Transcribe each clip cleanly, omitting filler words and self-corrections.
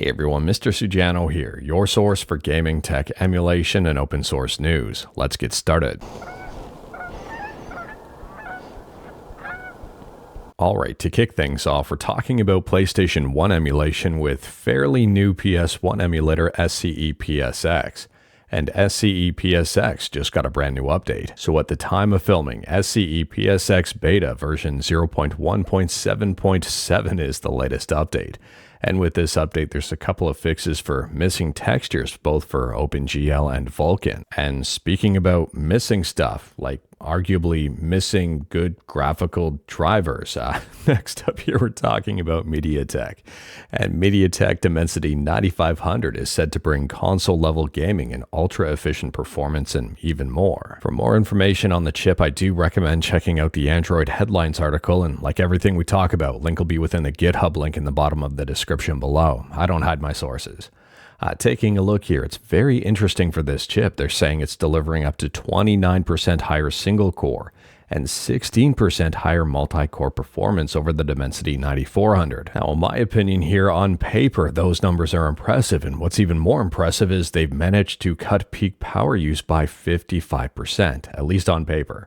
Hey everyone, Mr. Sujano here, your source for gaming, tech, emulation, and open source news. Let's get started. Alright, to kick things off, we're talking about PlayStation 1 emulation with fairly new PS1 emulator ScePSX. And ScePSX just got a brand new update. So at the time of filming, ScePSX beta version 0.1.7.7 is the latest update. And with this update, there's a couple of fixes for missing textures, both for OpenGL and Vulkan. And speaking about missing stuff, like arguably missing good graphical drivers, next up here we're talking about MediaTek. And MediaTek Dimensity 9500 is said to bring console-level gaming and ultra-efficient performance and even more. For more information on the chip, I do recommend checking out the Android Headlines article, and like everything we talk about, link will be within the GitHub link in the bottom of the description below. I don't hide my sources. Taking a look here, it's very interesting for this chip. They're saying it's delivering up to 29% higher single core and 16% higher multi-core performance over the Dimensity 9400. Now, in my opinion here, on paper, those numbers are impressive, and what's even more impressive is they've managed to cut peak power use by 55%, at least on paper.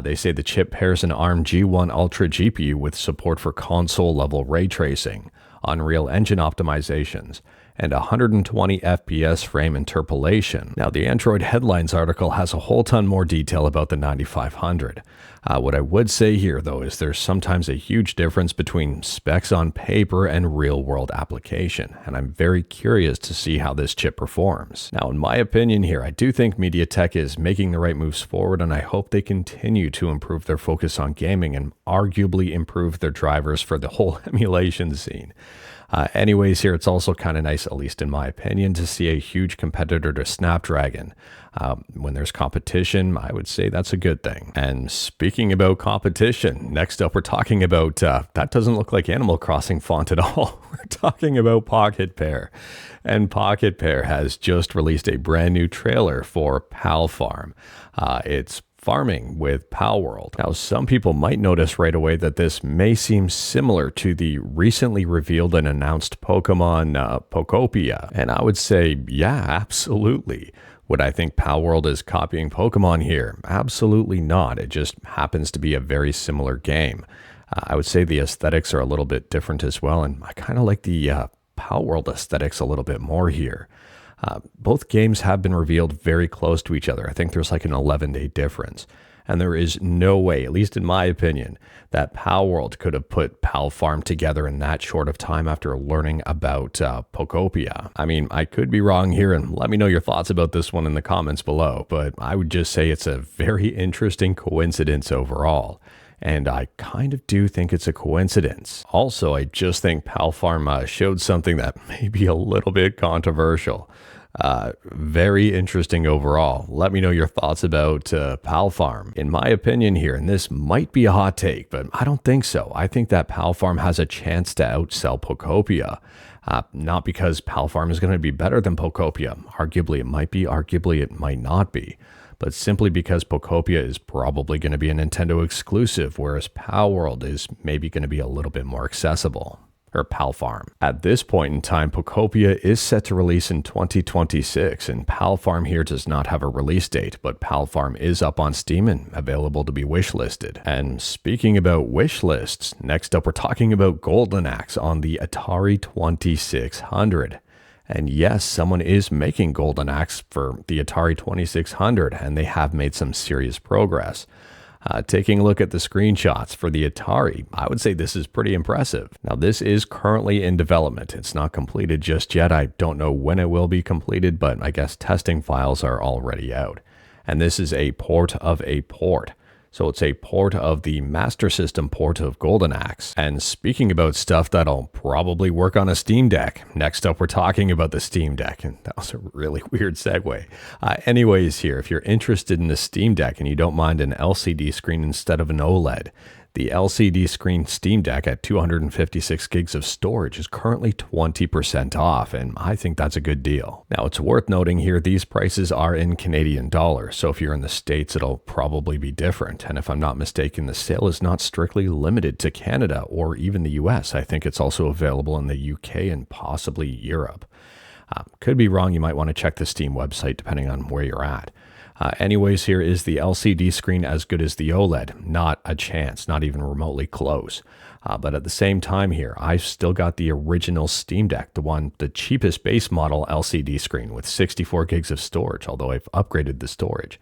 They say the chip pairs an ARM G1 Ultra GPU with support for console-level ray tracing, Unreal Engine optimizations, and 120 FPS frame interpolation. Now, the Android Headlines article has a whole ton more detail about the 9500. What I would say here, though, is there's sometimes a huge difference between specs on paper and real-world application, and I'm very curious to see how this chip performs. Now, in my opinion here, I do think MediaTek is making the right moves forward, and I hope they continue to improve their focus on gaming and arguably improve their drivers for the whole emulation scene. Anyways, here it's also kind of nice, at least in my opinion, to see a huge competitor to Snapdragon. When there's competition, I would say that's a good thing. And speaking about competition, next up we're talking about, that doesn't look like Animal Crossing font at all. We're talking about Pokopia. And Pokopia has just released a brand new trailer for Palfarm. It's farming with Palworld. Now, some people might notice right away that this may seem similar to the recently revealed and announced Pokemon Pokopia. And I would say, yeah, absolutely. Would I think Palworld is copying Pokemon here? Absolutely not. It just happens to be a very similar game. I would say the aesthetics are a little bit different as well, and I kind of like the Palworld aesthetics a little bit more here. Both games have been revealed very close to each other. I think there's like an 11-day difference. And there is no way, at least in my opinion, that Palworld could have put Palfarm together in that short of time after learning about Pokopia. I mean, I could be wrong here, and let me know your thoughts about this one in the comments below, but I would just say it's a very interesting coincidence overall. And I kind of do think it's a coincidence. Also, I just think Palfarm showed something that may be a little bit controversial. Very interesting overall. Let me know your thoughts about Palfarm. In my opinion here, and this might be a hot take, but I don't think so. I think that Palfarm has a chance to outsell Pokopia. Not because Palfarm is going to be better than Pokopia. Arguably it might be, arguably it might not be. But simply because Pokopia is probably going to be a Nintendo exclusive, whereas Palworld is maybe going to be a little bit more accessible. Or Palfarm. At this point in time, Pokopia is set to release in 2026, and Palfarm here does not have a release date, but Palfarm is up on Steam and available to be wishlisted. And speaking about wishlists, next up we're talking about Golden Axe on the Atari 2600. And yes, someone is making Golden Axe for the Atari 2600, and they have made some serious progress. Taking a look at the screenshots for the Atari, I would say this is pretty impressive. Now, this is currently in development. It's not completed just yet. I don't know when it will be completed, but I guess testing files are already out. And this is a port of a port. So it's a port of the Master System port of Golden Axe. And speaking about stuff that'll probably work on a Steam Deck, next up we're talking about the Steam Deck, and that was a really weird segue. Anyways here, if you're interested in the Steam Deck and you don't mind an LCD screen instead of an OLED, The LCD screen Steam Deck at 256 gigs of storage is currently 20% off, and I think that's a good deal. Now, it's worth noting here these prices are in Canadian dollars, so if you're in the States, it'll probably be different. And if I'm not mistaken, the sale is not strictly limited to Canada or even the US. I think it's also available in the UK and possibly Europe. Could be wrong. You might want to check the Steam website depending on where you're at. Anyways, here is the LCD screen as good as the OLED? Not a chance, not even remotely close. But at the same time here, I've still got the original Steam Deck, the cheapest base model LCD screen with 64 gigs of storage, although I've upgraded the storage.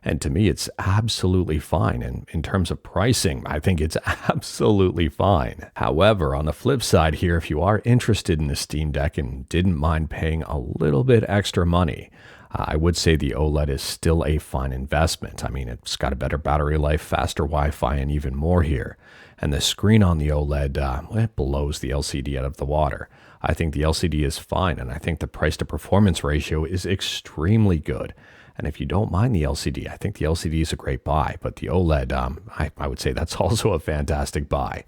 And to me, it's absolutely fine. And in terms of pricing, I think it's absolutely fine. However, on the flip side here, if you are interested in the Steam Deck and didn't mind paying a little bit extra money, I would say the OLED is still a fine investment. I mean, it's got a better battery life, faster Wi-Fi, and even more here. And the screen on the OLED, it blows the LCD out of the water. I think the LCD is fine, and I think the price to performance ratio is extremely good. And if you don't mind the LCD, I think the LCD is a great buy, but the OLED, I would say that's also a fantastic buy.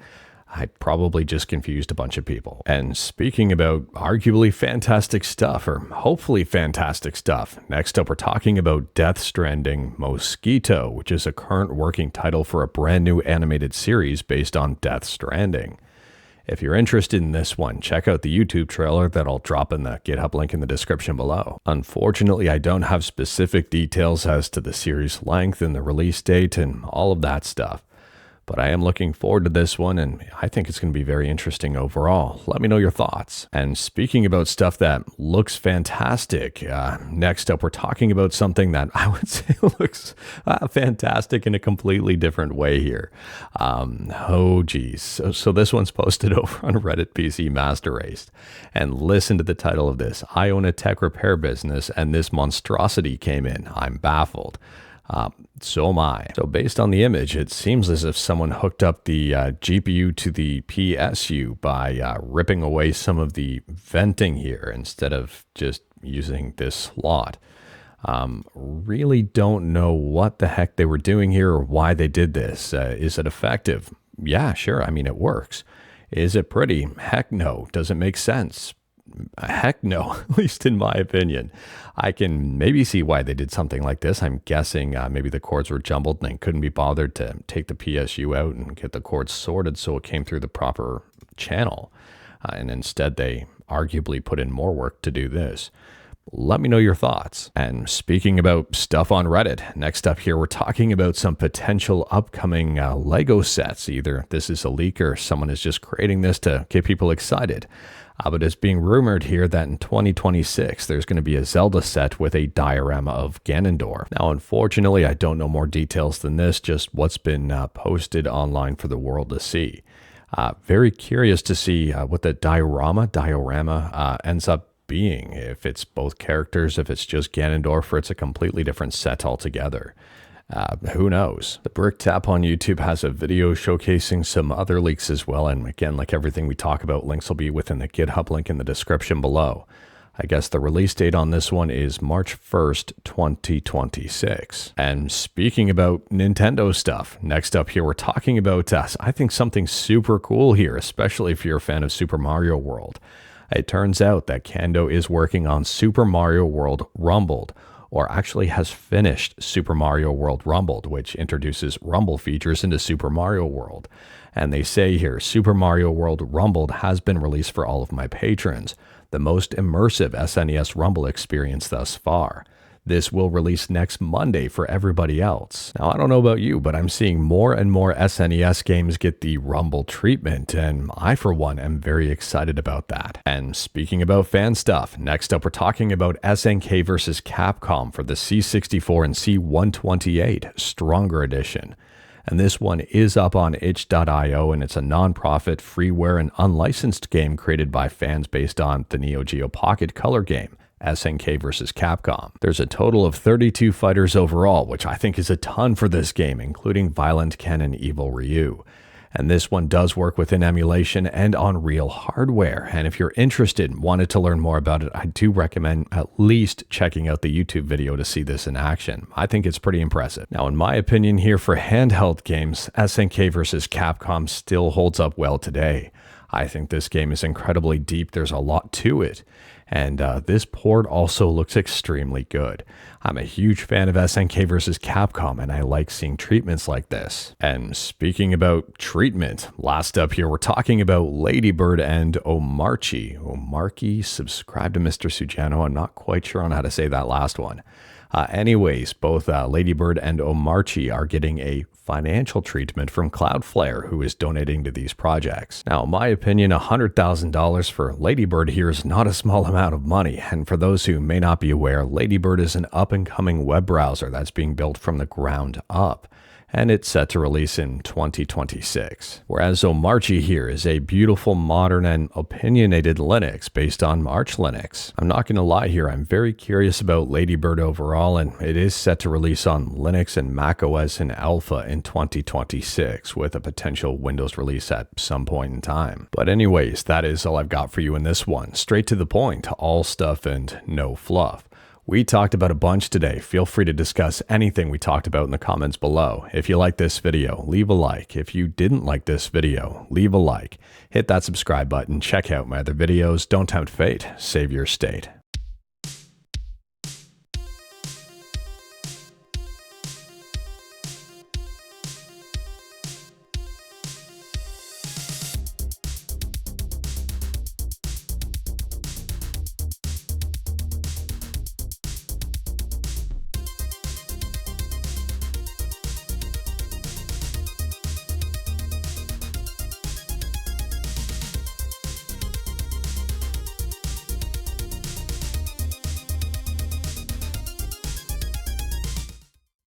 I probably just confused a bunch of people. And speaking about arguably fantastic stuff, or hopefully fantastic stuff, next up we're talking about Death Stranding Mosquito, which is a current working title for a brand new animated series based on Death Stranding. If you're interested in this one, check out the YouTube trailer that I'll drop in the GitHub link in the description below. Unfortunately, I don't have specific details as to the series length and the release date and all of that stuff. But I am looking forward to this one, and I think it's going to be very interesting overall. Let me know your thoughts. And speaking about stuff that looks fantastic, next up we're talking about something that I would say looks fantastic in a completely different way here. Oh geez. So this one's posted over on Reddit PC Master Race. And listen to the title of this. I own a tech repair business, and this monstrosity came in. I'm baffled. So am I. So based on the image, it seems as if someone hooked up the GPU to the PSU by ripping away some of the venting here instead of just using this slot. Really don't know what the heck they were doing here or why they did this. Is it effective? Yeah, sure. I mean, it works. Is it pretty? Heck no. Does it make sense? Heck no, at least in my opinion. I can maybe see why they did something like this. I'm guessing maybe the cords were jumbled and they couldn't be bothered to take the PSU out and get the cords sorted so it came through the proper channel. And instead they arguably put in more work to do this. Let me know your thoughts. And speaking about stuff on Reddit, next up here, we're talking about some potential upcoming Lego sets. Either this is a leak or someone is just creating this to get people excited. But it's being rumored here that in 2026, there's going to be a Zelda set with a diorama of Ganondorf. Now, unfortunately, I don't know more details than this, just what's been posted online for the world to see. Very curious to see what the diorama ends up being, if it's both characters, if it's just Ganondorf, or it's a completely different set altogether. Who knows? The Brick Tap on YouTube has a video showcasing some other leaks as well, and again, like everything we talk about, links will be within the GitHub link in the description below. I guess the release date on this one is March 1st, 2026. And speaking about Nintendo stuff, next up here, we're talking about, I think something super cool here, especially if you're a fan of Super Mario World. It turns out that Kando is working on Super Mario World Rumbled, or actually has finished Super Mario World Rumbled, which introduces Rumble features into Super Mario World. And they say here, Super Mario World Rumbled has been released for all of my patrons, the most immersive SNES Rumble experience thus far. This will release next Monday for everybody else. Now, I don't know about you, but I'm seeing more and more SNES games get the Rumble treatment, and I, for one, am very excited about that. And speaking about fan stuff, next up we're talking about SNK vs. Capcom for the C64 and C128 Stronger Edition. And this one is up on itch.io, and it's a non-profit, freeware, and unlicensed game created by fans based on the Neo Geo Pocket Color game, SNK vs. Capcom. There's a total of 32 fighters overall, which I think is a ton for this game, including Violent Ken and Evil Ryu. And this one does work within emulation and on real hardware. And if you're interested and wanted to learn more about it, I do recommend at least checking out the YouTube video to see this in action. I think it's pretty impressive. Now, in my opinion here for handheld games, SNK vs. Capcom still holds up well today. I think this game is incredibly deep. There's a lot to it. And this port also looks extremely good. I'm a huge fan of SNK vs. Capcom, and I like seeing treatments like this. And speaking about treatment, last up here, we're talking about Ladybird and Omarchy. Omarchy, subscribe to Mr. Sujano. I'm not quite sure on how to say that last one. Anyways, both Ladybird and Omarchy are getting a financial treatment from Cloudflare, who is donating to these projects. Now, in my opinion, $100,000 for Ladybird here is not a small amount of money, and for those who may not be aware, Ladybird is an up-and-coming web browser that's being built from the ground up, and it's set to release in 2026. Whereas Omarchy here is a beautiful, modern, and opinionated Linux based on Arch Linux. I'm not going to lie here, I'm very curious about Ladybird overall, and it is set to release on Linux and macOS in alpha in 2026, with a potential Windows release at some point in time. But anyways, that is all I've got for you in this one. Straight to the point, all stuff and no fluff. We talked about a bunch today. Feel free to discuss anything we talked about in the comments below. If you like this video, leave a like. If you didn't like this video, leave a like. Hit that subscribe button. Check out my other videos. Don't tempt fate. Save your state.